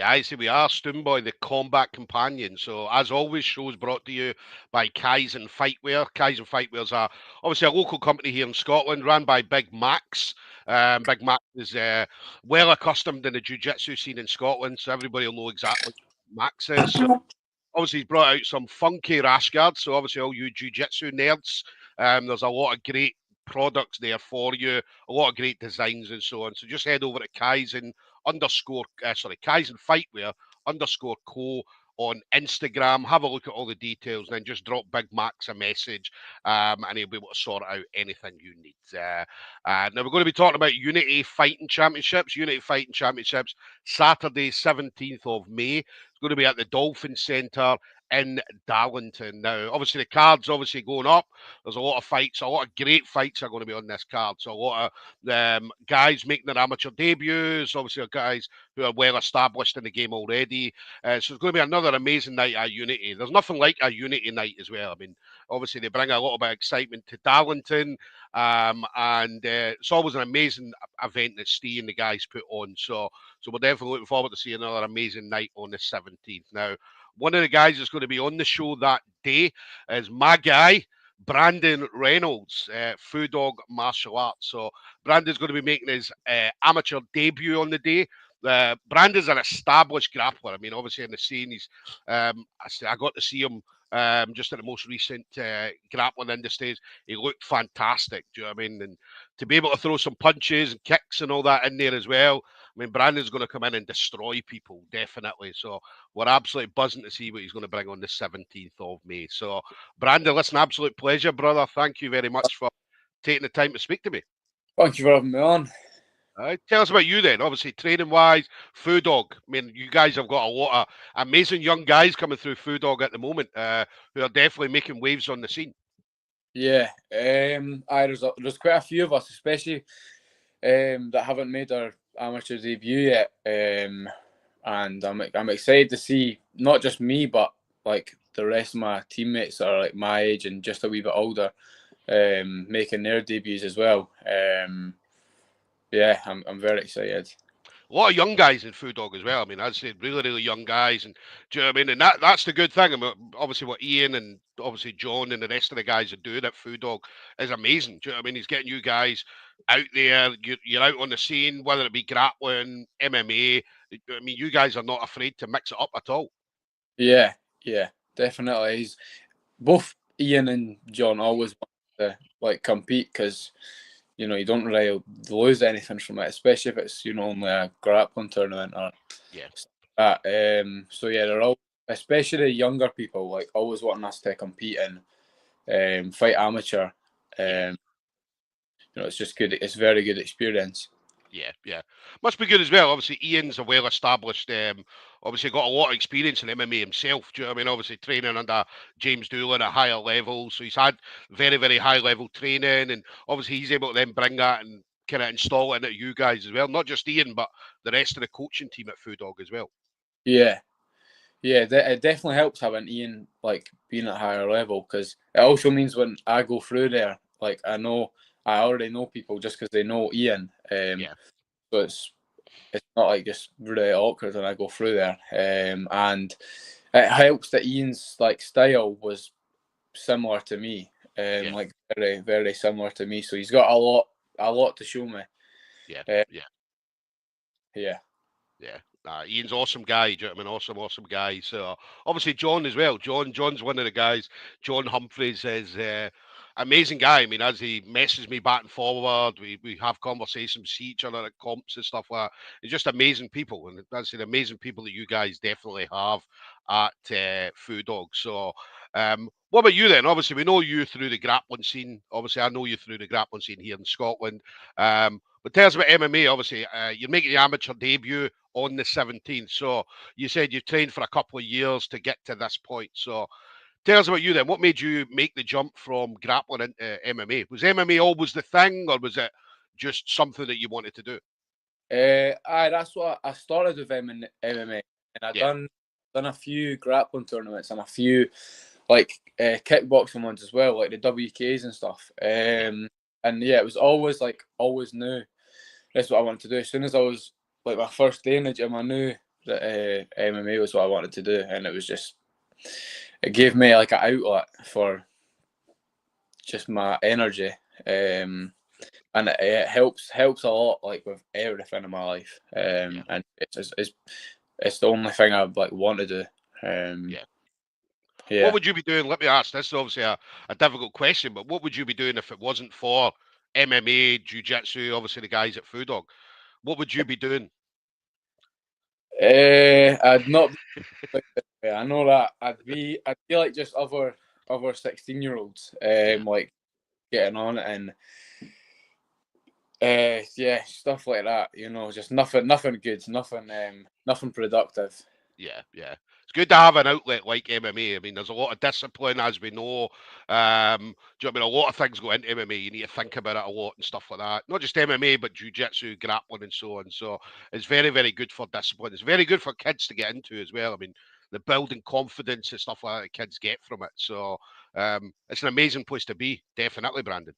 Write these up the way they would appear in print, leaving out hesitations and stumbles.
Yeah, I see we are Stoomboy, the Combat Companion. So, as always, shows brought to you by Kaizen Fightwear. Kaizen Fightwears are obviously a local company here in Scotland, run by Big Max. Big Max is well accustomed in the jiu-jitsu scene in Scotland, so everybody will know exactly what Max is. So, obviously, he's brought out some funky rash guards. So, obviously, all you jiu-jitsu nerds, there's a lot of great products there for you, a lot of great designs and so on. So, just head over to Kaizen Fightwear underscore co on Instagram. Have a look at all the details, and then just drop Big Max a message, and he'll be able to sort out anything you need. Now we're going to be talking about Unity Fighting Championships. Unity Fighting Championships, Saturday, 17th of May. It's going to be at the Dolphin Centre in Darlington. Now, obviously, the card's obviously going up. There's a lot of fights, a lot of great fights are going to be on this card. So a lot of guys making their amateur debuts, obviously guys who are well established in the game already. So it's going to be another amazing night at Unity. There's nothing like a Unity night as well. I mean, obviously they bring a lot of excitement to Darlington, and it's always an amazing event that Steve and the guys put on. So we're definitely looking forward to seeing another amazing night on the 17th. Now, one of the guys that's going to be on the show that day is my guy, Brandon Reynolds, FuDog Martial Arts. So Brandon's going to be making his amateur debut on the day. Brandon's an established grappler. I mean, obviously in the scene, I got to see him just at the most recent grappling industries. He looked fantastic. Do you know what I mean? And to be able to throw some punches and kicks and all that in there as well. I mean, Brandon's going to come in and destroy people, definitely. So we're absolutely buzzing to see what he's going to bring on the 17th of May. So, Brandon, listen, absolute pleasure, brother. Thank you very much for taking the time to speak to me. Thank you for having me on. All right, tell us about you then. Obviously, training wise, FuDog. I mean, you guys have got a lot of amazing young guys coming through FuDog at the moment who are definitely making waves on the scene. Yeah, there's quite a few of us, especially that haven't made our amateur debut yet. And I'm excited to see not just me, but like the rest of my teammates that are like my age and just a wee bit older, making their debuts as well. Yeah, I'm very excited. A lot of young guys in FuDog as well. I mean, I'd say really young guys, and do you know what I mean? And that's the good thing. I mean, obviously, what Ian and obviously John and the rest of the guys are doing at FuDog is amazing. Do you know what I mean? He's getting you guys out there. You're out on the scene, whether it be grappling, MMA. I mean, you guys are not afraid to mix it up at all. Yeah, definitely. He's both Ian and John always want to like compete because you don't really lose anything from it, especially if it's only a grappling tournament or that. So yeah, they're all, especially the younger people, like always wanting us to compete and fight amateur. It's just good. It's very good experience. Yeah. Must be good as well. Obviously, Ian's a well-established, obviously got a lot of experience in MMA himself. Do you know what I mean? Obviously, training under James Doolan at higher levels. So he's had very high-level training. And obviously, he's able to then bring that and kind of install it into you guys as well. Not just Ian, but the rest of the coaching team at FuDog as well. Yeah. It definitely helps having Ian like being at a higher level because it also means when I go through there, like I already know people just because they know Ian. So it's not like just really awkward when I go through there. And it helps that Ian's like style was similar to me. Like very similar to me. So he's got a lot to show me. Yeah. Ian's awesome guy. Do you know what I mean? Awesome guy. So obviously John as well. John's one of the guys. John Humphreys is amazing guy. I mean, as he messes me back and forward, we have conversations, see each other at comps and stuff like that. It's just amazing people, and that's the amazing people that you guys definitely have at FuDog. So, what about you then? Obviously, we know you through the grappling scene. Obviously, I know you through the grappling scene here in Scotland. But tell us about MMA. Obviously, you're making the amateur debut on the 17th. So you said you've trained for a couple of years to get to this point. So tell us about you then. What made you make the jump from grappling into MMA? Was MMA always the thing, or was it just something that you wanted to do? That's what I started with MMA, and I done a few grappling tournaments and a few like kickboxing ones as well, like the WKs and stuff. And yeah, it was always knew that's what I wanted to do. As soon as I was like my first day in the gym, I knew that MMA was what I wanted to do, and it gave me like an outlet for just my energy, and it helps a lot, like with everything in my life, and it's the only thing I like want to do. Yeah. Yeah. What would you be doing? Let me ask. This is obviously a difficult question, but what would you be doing if it wasn't for MMA, jiu-jitsu, obviously the guys at FuDog? What would you be doing? I'd not be like this way. I know that I'd be like just other 16-year-olds, Yeah. like getting on it and yeah, stuff like that. You know, just nothing good, nothing productive. Yeah, yeah. It's good to have an outlet like MMA. I mean, there's a lot of discipline, as we know. Do you know what I mean? A lot of things go into MMA. You need to think about it a lot and stuff like that. Not just MMA, but jiu-jitsu, grappling, and so on. So it's very, very good for discipline. It's very good for kids to get into as well. I mean, the building confidence and stuff like that kids get from it. So it's an amazing place to be. Definitely, Brandon.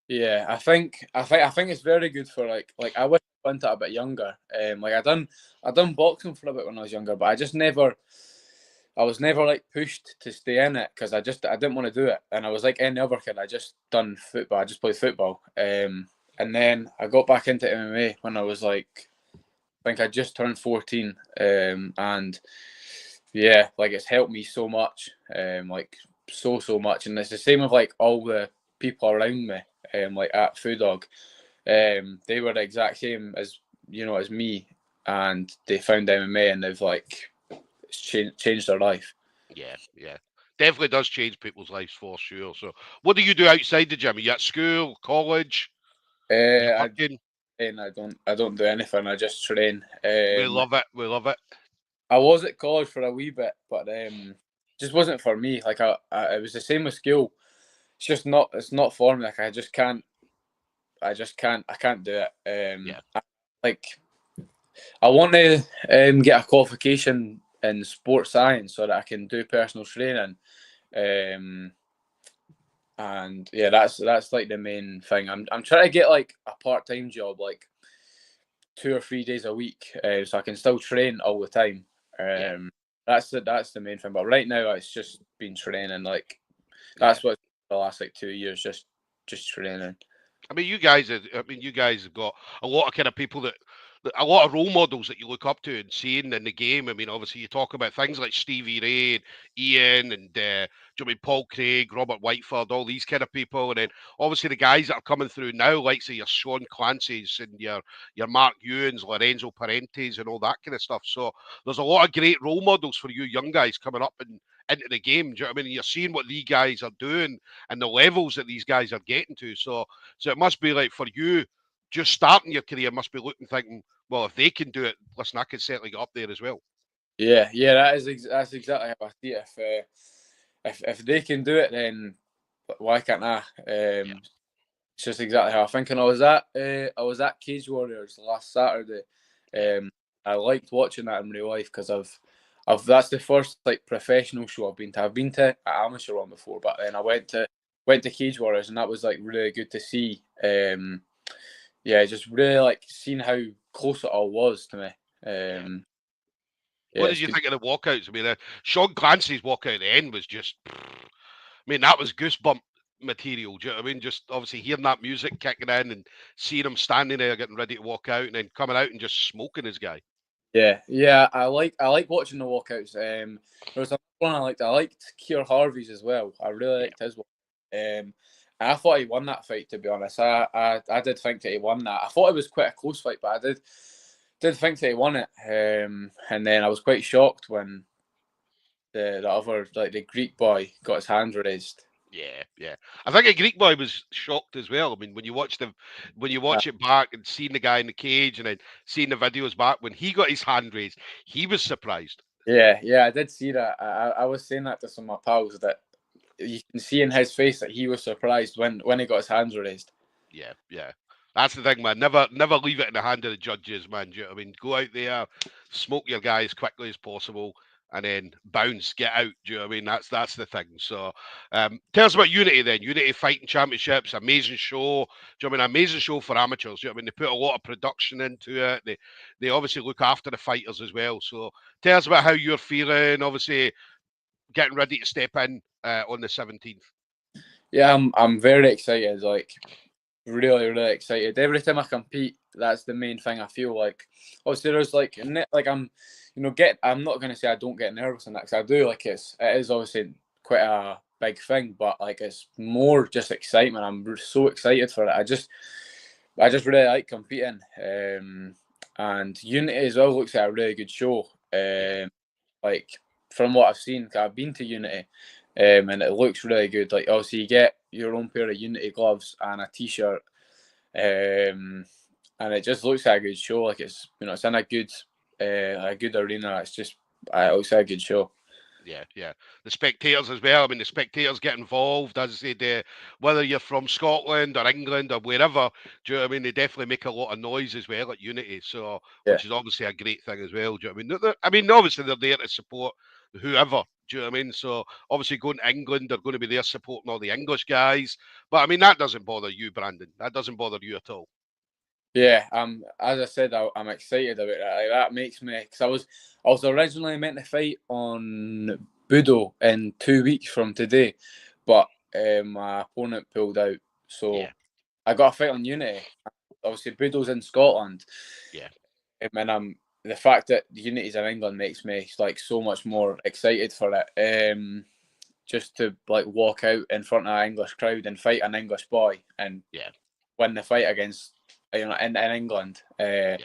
Yeah, I think it's very good for like I wish I went it a bit younger. Like I done boxing for a bit when I was younger, but I was never like pushed to stay in it because I didn't want to do it, and I was like any other kid. I just done football. I just played football. And then I got back into MMA when I was like, I think I just turned 14. And yeah, like it's helped me so much. Like so much, and it's the same with like all the people around me. Like at FuDog, they were the exact same as as me, and they found MMA and they've like changed their life. Yeah, yeah. Definitely does change people's lives for sure. So what do you do outside the gym? Are you at school, college? You I working? and I don't do anything. I just train. We love it. We love it. I was at college for a wee bit, but just wasn't for me. Like it was the same with school. It's just not. It's not for me. Like I just can't. I can't do it. Yeah, Like I want to get a qualification in sports science so that I can do personal training. Um, and yeah, that's like the main thing. I'm trying to get like a part-time job, like 2 or 3 days a week, so I can still train all the time. yeah, That's the main thing. But right now, it's just been training. Like yeah. that's what the last like 2 years, just training. I mean, you guys have got a lot of kind of people a lot of role models that you look up to and seeing in the game. I mean, obviously, you talk about things like Stevie Ray, and Ian, and do you know what I mean, Paul Craig, Robert Whiteford, all these kind of people, and then obviously the guys that are coming through now, like say your Sean Clancy's and your Mark Ewans, Lorenzo Parentes, and all that kind of stuff. So there's a lot of great role models for you young guys coming up and into the game. Do you know what I mean? You're seeing what these guys are doing and the levels that these guys are getting to. So it must be like for you, just starting your career, must be looking thinking, well, if they can do it, listen, I can certainly get up there as well. Yeah, that's exactly how I see it. If they can do it, then why can't I? Yeah, It's just exactly how I think. And I was at Cage Warriors last Saturday. yeah, I liked watching that in real life because I've that's the first like professional show I've been to. I've been to an amateur one before, but then I went to Cage Warriors, and that was like really good to see. Yeah, just really like seeing how close it all was to me. yeah. Yeah, What did it's you good. think of the walkouts? I mean, Sean Clancy's walkout at the end was just, I mean, that was goosebump material. Do you know what I mean? Just obviously hearing that music kicking in and seeing him standing there getting ready to walk out and then coming out and just smoking his guy. Yeah. I like watching the walkouts. There was another one I liked. I liked Keir Harvey's as well. I really Yeah, liked his one. I thought he won that fight. To be honest, I did think that he won that. I thought it was quite a close fight, but I did think that he won it. And then I was quite shocked when the other like the Greek boy got his hand raised. yeah, yeah. I think a Greek boy was shocked as well. I mean, when you Uh, watch it back and seeing the guy in the cage and then seeing the videos back when he got his hand raised, he was surprised. yeah, I did see that. I was saying that to some of my pals that you can see in his face that he was surprised when he got his hands raised. Yeah, yeah. That's the thing, man. Never leave it in the hand of the judges, man. Do you know what I mean? Go out there, smoke your guy as quickly as possible. and then bounce, get out. Do you know what I mean? That's the thing. So, tell us about Unity then. Unity Fighting Championships, amazing show. Do you know what I mean? Amazing show for amateurs. Do you know what I mean? They put a lot of production into it. They obviously look after the fighters as well. So, tell us about how you're feeling. Obviously, getting ready to step in on the 17th. Yeah, I'm very excited. Like, really excited. Every time I compete, that's the main thing I feel like. Obviously, there's like I'm, I'm not gonna say I don't get nervous in that, because I do. Like, it is obviously quite a big thing, but like it's more just excitement. I'm so excited for it. I just really like competing. And Unity as well looks like a really good show. Like, from what I've seen, 'cause I've been to Unity, and it looks really good. Like, obviously you get your own pair of Unity gloves and a t-shirt, and it just looks like a good show. Like, it's it's in a good arena. It looks like a good show. Yeah. The spectators as well. I mean, the spectators get involved, as they do, whether you're from Scotland or England or wherever. Do you know what I mean? They definitely make a lot of noise as well at Unity. So, Yeah. which is obviously a great thing as well. Do you know what I mean? I mean, obviously they're there to support whoever. Do you know what I mean? So, obviously going to England, they're going to be there supporting all the English guys. But I mean, that doesn't bother you, Brandon. That doesn't bother you at all. Yeah, as I said, I'm excited about that. Like, that makes me, because I was originally meant to fight on Budo in 2 weeks from today, but my opponent pulled out, so Yeah. I got a fight on Unity. Obviously, Budo's in Scotland, Yeah. and the fact that Unity's in England makes me like so much more excited for it. Just to like walk out in front of an English crowd and fight an English boy and Yeah. win the fight against in England. Yeah.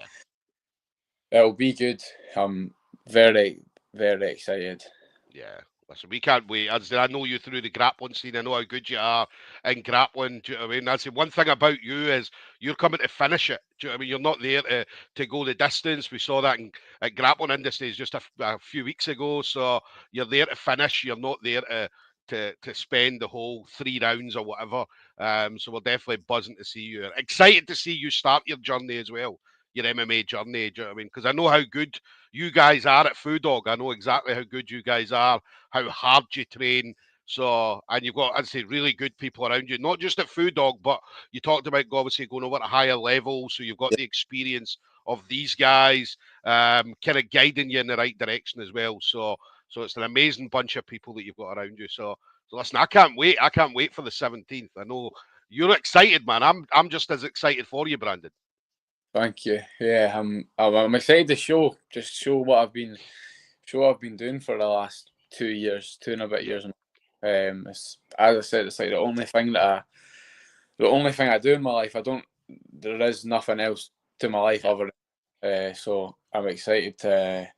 It'll be good. I'm very excited. Yeah. Listen, we can't wait. As I said, I know you through the grappling scene. I know how good you are in grappling. Do you know what I mean? That's the one thing about you is you're coming to finish it. Do you know what I mean? You're not there to go the distance. We saw that at Grappling Industries just a few weeks ago. So you're there to finish. You're not there to spend the whole 3 rounds or whatever. So we're definitely buzzing to see you. Excited to see you start your journey as well. Your MMA journey. Do you know what I mean? Because I know how good you guys are at FuDog. I know exactly how good you guys are, how hard you train. So, and you've got, I'd say, really good people around you, not just at FuDog, but you talked about obviously going over to higher levels. So you've got the experience of these guys, kind of guiding you in the right direction as well. So it's an amazing bunch of people that you've got around you. So listen, I can't wait. I can't wait for the 17th. I know you're excited, man. I'm just as excited for you, Brandon. Thank you. Yeah, I'm excited to show what I've been doing for the last 2 years, 2.5 years. It's, as I said, it's like the only thing I do in my life. There is nothing else to my life other than, so I'm excited to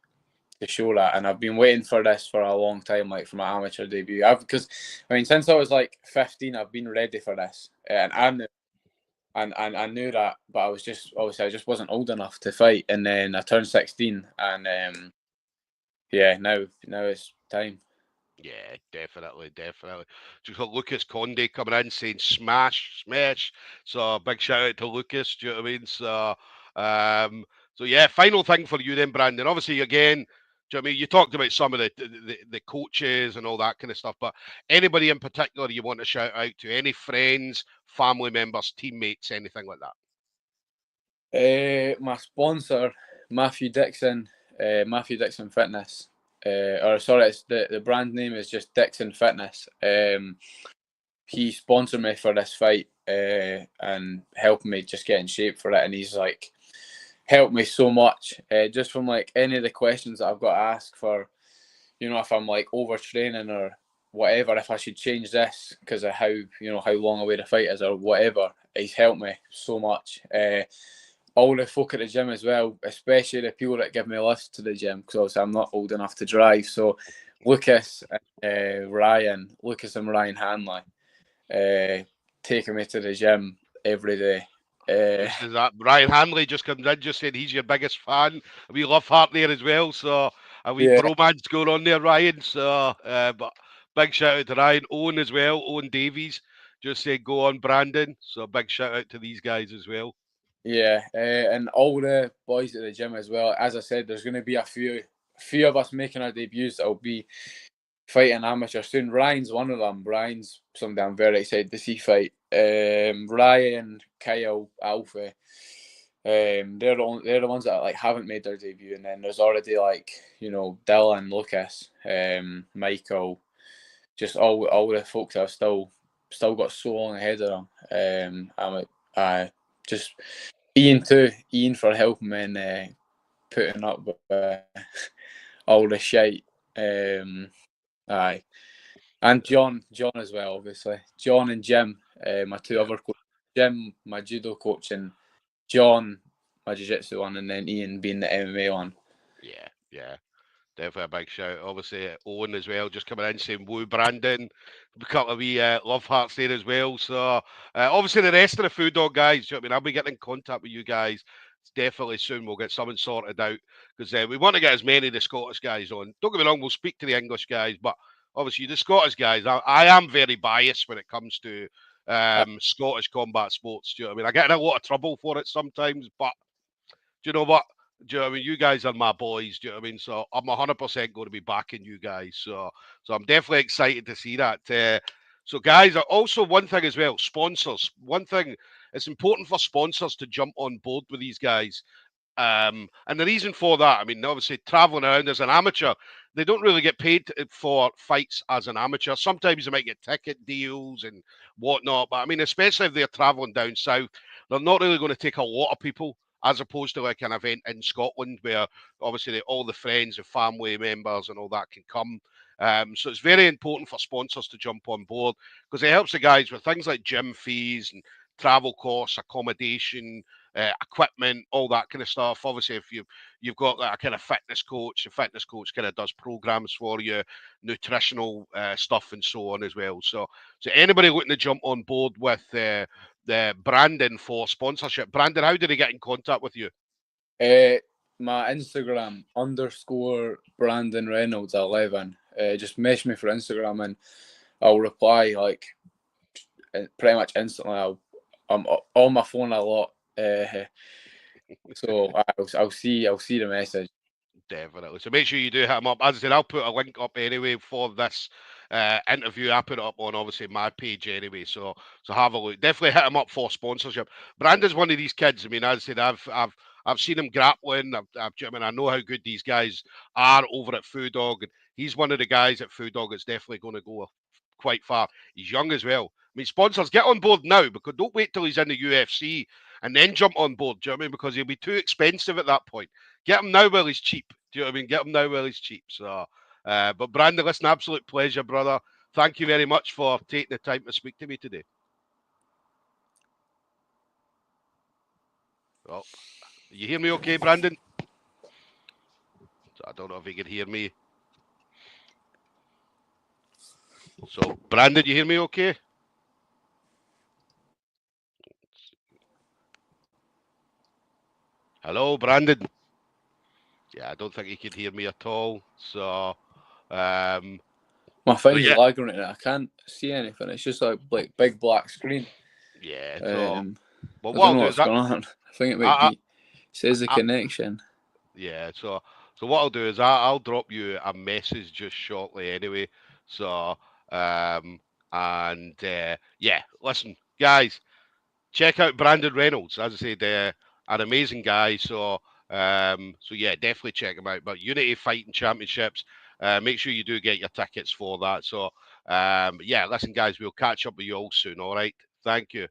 show that, and I've been waiting for this for a long time, like for my amateur debut. Because I mean, since I was like 15, I've been ready for this, and I knew that, but I was just obviously I just wasn't old enough to fight, and then I turned 16, and yeah, now it's time. Yeah, definitely. Just got Lucas Conde coming in saying smash, smash. So big shout out to Lucas. Do you know what I mean? Um, so yeah, final thing for you then, Brandon. Obviously, again, do you know what I mean? You talked about some of the coaches and all that kind of stuff, but anybody in particular you want to shout out to? Any friends, family members, teammates, anything like that? My sponsor, Matthew Dixon, Matthew Dixon Fitness. Or sorry, it's the brand name is just Dixon Fitness. He sponsored me for this fight, and helped me just get in shape for it. And he's like helped me so much, just from like any of the questions that I've got to ask for, if I'm like overtraining or whatever, if I should change this because of how long away the fight is or whatever. He's helped me so much. All the folk at the gym as well, especially the people that give me lifts to the gym, because obviously I'm not old enough to drive. So Lucas, Lucas and Ryan Hanley, taking me to the gym every day. Just as that, Ryan Hanley just comes in, just saying he's your biggest fan. We love Hart there as well, so a wee Yeah, bromance going on there, Ryan. So, but big shout out to Ryan, Owen as well, Owen Davies. Just say go on, Brandon. So big shout out to these guys as well. yeah, and all the boys at the gym as well. As I said, there's going to be a few few of us making our debuts that'll be fighting amateur soon. Ryan's one of them. Ryan's somebody I'm very excited to see fight. Ryan, Kyle, Alfie. They're the ones that like haven't made their debut, and then there's already like Dylan, Lucas, Michael, just all the folks that have still got so long ahead of them. I just Ian too. Ian for helping me and putting up with all the shite. Aye, and John as well, obviously. John and Jim, my two other coaches. Jim, my judo coach, and John, my jiu-jitsu one, and then Ian being the MMA one. Yeah. Definitely a big shout. Obviously, Owen as well, just coming in saying woo Brandon. A couple of wee love hearts there as well. So, obviously, the rest of the FuDog guys, you know what I mean? I'll be getting in contact with you guys. Definitely soon we'll get something sorted out because we want to get as many of the Scottish guys on. Don't get me wrong, we'll speak to the English guys, but obviously, the Scottish guys, I am very biased when it comes to Scottish combat sports. Do you know what I mean? I get in a lot of trouble for it sometimes, but do you know what? Do you know what I mean? You guys are my boys. Do you know what I mean? So I'm 100% going to be backing you guys. So I'm definitely excited to see that. So guys, also one thing as well, sponsors. One thing, it's important for sponsors to jump on board with these guys. And the reason for that, I mean, obviously traveling around as an amateur, they don't really get paid for fights as an amateur. Sometimes they might get ticket deals and whatnot, but I mean, especially if they're traveling down south, they're not really going to take a lot of people as opposed to like an event in Scotland where obviously all the friends and family members and all that can come. So it's very important for sponsors to jump on board because it helps the guys with things like gym fees and travel costs, accommodation, equipment, all that kind of stuff. Obviously, if you've got that kind of fitness coach, the fitness coach kind of does programs for you, nutritional stuff, and so on as well. So anybody looking to jump on board with the Brandon for sponsorship, Brandon, how did he get in contact with you? My Instagram _Brandon Reynolds 11. Just message me for Instagram and I'll reply like pretty much instantly. I'm on my phone a lot, so I'll see the message. Definitely. So make sure you do hit him up. As I said, I'll put a link up anyway for this interview. I put it up on obviously my page anyway. So have a look. Definitely hit him up for sponsorship. Brandon's one of these kids. I mean, as I said, I've seen him grappling. I mean, I know how good these guys are over at FuDog, and he's one of the guys at FuDog that's definitely going to go quite far. He's young as well. I mean, sponsors, get on board now because don't wait till he's in the UFC and then jump on board. Do you know what I mean? Because he'll be too expensive at that point. Get him now while he's cheap. Do you know what I mean? Get him now while he's cheap. So, but Brandon, listen, absolute pleasure, brother. Thank you very much for taking the time to speak to me today. Oh, you hear me okay, Brandon? I don't know if you can hear me. So, Brandon, you hear me okay? Hello, Brandon. Yeah, I don't think he could hear me at all. So, my phone's lagging right now. I can't see anything. It's just like big black screen. Yeah. So, well, what I don't know what's going on. I think it might be. It says the connection. Yeah. So what I'll do is I'll drop you a message just shortly anyway. So, yeah, listen, guys, check out Brandon Reynolds. As I said, an amazing guy. So yeah, definitely check him out. But Unity Fighting Championships, make sure you do get your tickets for that. So, yeah, listen, guys, we'll catch up with you all soon. All right. Thank you.